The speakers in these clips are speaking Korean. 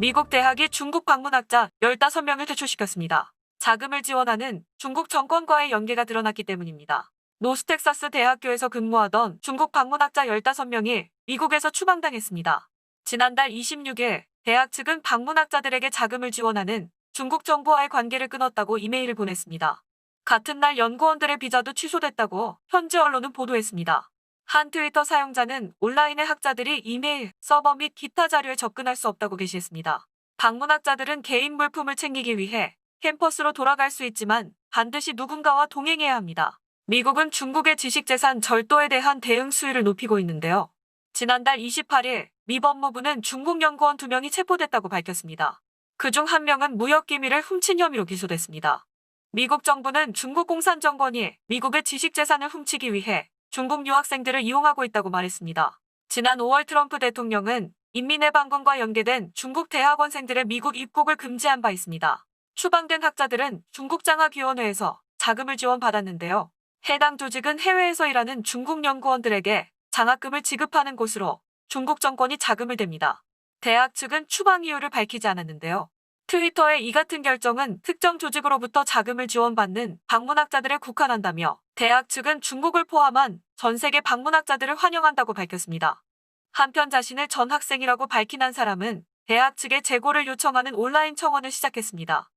미국 대학이 중국 방문학자 15명을 퇴출시켰습니다. 자금을 지원하는 중국 정권과의 연계가 드러났기 때문입니다. 노스텍사스 대학교에서 근무하던 중국 방문학자 15명이 미국에서 추방당했습니다. 지난달 26일 대학 측은 방문학자들에게 자금을 지원하는 중국 정부와의 관계를 끊었다고 이메일을 보냈습니다. 같은 날 연구원들의 비자도 취소됐다고 현지 언론은 보도했습니다. 한 트위터 사용자는 온라인의 학자들이 이메일, 서버 및 기타 자료에 접근할 수 없다고 게시했습니다. 방문학자들은 개인 물품을 챙기기 위해 캠퍼스로 돌아갈 수 있지만 반드시 누군가와 동행해야 합니다. 미국은 중국의 지식재산 절도에 대한 대응 수위를 높이고 있는데요. 지난달 28일 미 법무부는 중국 연구원 2명이 체포됐다고 밝혔습니다. 그중 1명은 무역기밀을 훔친 혐의로 기소됐습니다. 미국 정부는 중국 공산정권이 미국의 지식재산을 훔치기 위해 중국 유학생들을 이용하고 있다고 말했습니다. 지난 5월 트럼프 대통령은 인민의 방군과 연계된 중국 대학원생들의 미국 입국을 금지한 바 있습니다. 추방된 학자들은 중국 장학위원회에서 자금을 지원받았는데요. 해당 조직은 해외에서 일하는 중국 연구원들에게 장학금을 지급하는 곳으로 중국 정권이 자금을 댑니다. 대학 측은 추방 이유를 밝히지 않았는데요. 트위터의 이 같은 결정은 특정 조직으로부터 자금을 지원받는 방문학자들에 국한한다며 대학 측은 중국을 포함한 전 세계 방문학자들을 환영한다고 밝혔습니다. 한편 자신을 전 학생이라고 밝힌 한 사람은 대학 측에 재고를 요청하는 온라인 청원을 시작했습니다.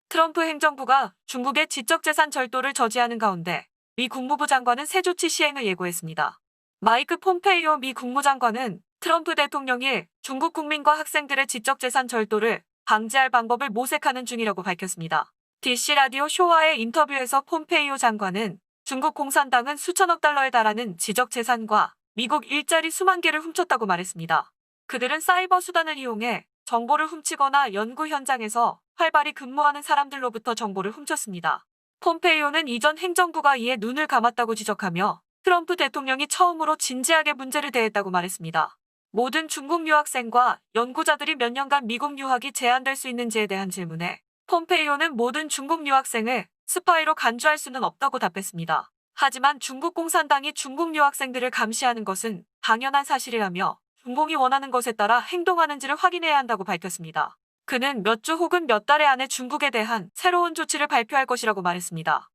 트럼프 행정부가 중국의 지적재산 절도를 저지하는 가운데 미 국무부 장관은 새 조치 시행을 예고했습니다. 마이크 폼페이오 미 국무장관은 트럼프 대통령이 중국 국민과 학생들의 지적재산 절도를 방지할 방법을 모색하는 중이라고 밝혔습니다. DC 라디오 쇼와의 인터뷰에서 폼페이오 장관은 중국 공산당은 수천억 달러에 달하는 지적재산과 미국 일자리 수만 개를 훔쳤다고 말했습니다. 그들은 사이버 수단을 이용해 정보를 훔치거나 연구 현장에서 활발히 근무하는 사람들로부터 정보를 훔쳤습니다. 폼페이오는 이전 행정부가 이에 눈을 감았다고 지적하며 트럼프 대통령이 처음으로 진지하게 문제를 대했다고 말했습니다. 모든 중국 유학생과 연구자들이 몇 년간 미국 유학이 제한될 수 있는지에 대한 질문에 폼페이오는 모든 중국 유학생을 스파이로 간주할 수는 없다고 답했습니다. 하지만 중국 공산당이 중국 유학생들을 감시하는 것은 당연한 사실이라며 중공이 원하는 것에 따라 행동하는지를 확인해야 한다고 밝혔습니다. 그는 몇 주 혹은 몇 달의 안에 중국에 대한 새로운 조치를 발표할 것이라고 말했습니다.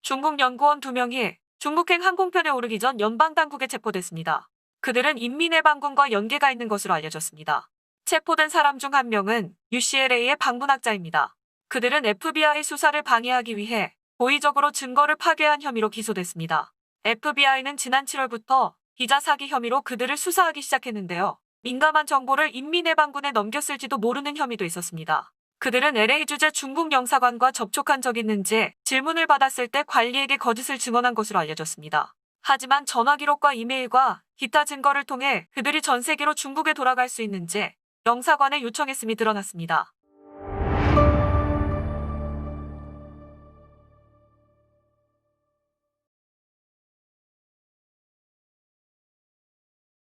중국 연구원 2명이 중국행 항공편에 오르기 전 연방당국에 체포됐습니다. 그들은 인민의 방군과 연계가 있는 것으로 알려졌습니다. 체포된 사람 중 1명은 UCLA의 방문학자입니다. 그들은 FBI 수사를 방해하기 위해 고의적으로 증거를 파괴한 혐의로 기소됐습니다. FBI는 지난 7월부터 비자 사기 혐의로 그들을 수사하기 시작했는데요. 민감한 정보를 인민의 방군에 넘겼을지도 모르는 혐의도 있었습니다. 그들은 LA 주재 중국 영사관과 접촉한 적이 있는지 질문을 받았을 때 관리에게 거짓을 증언한 것으로 알려졌습니다. 하지만 전화 기록과 이메일과 기타 증거를 통해 그들이 전 세계로 중국에 돌아갈 수 있는지 영사관에 요청했음이 드러났습니다.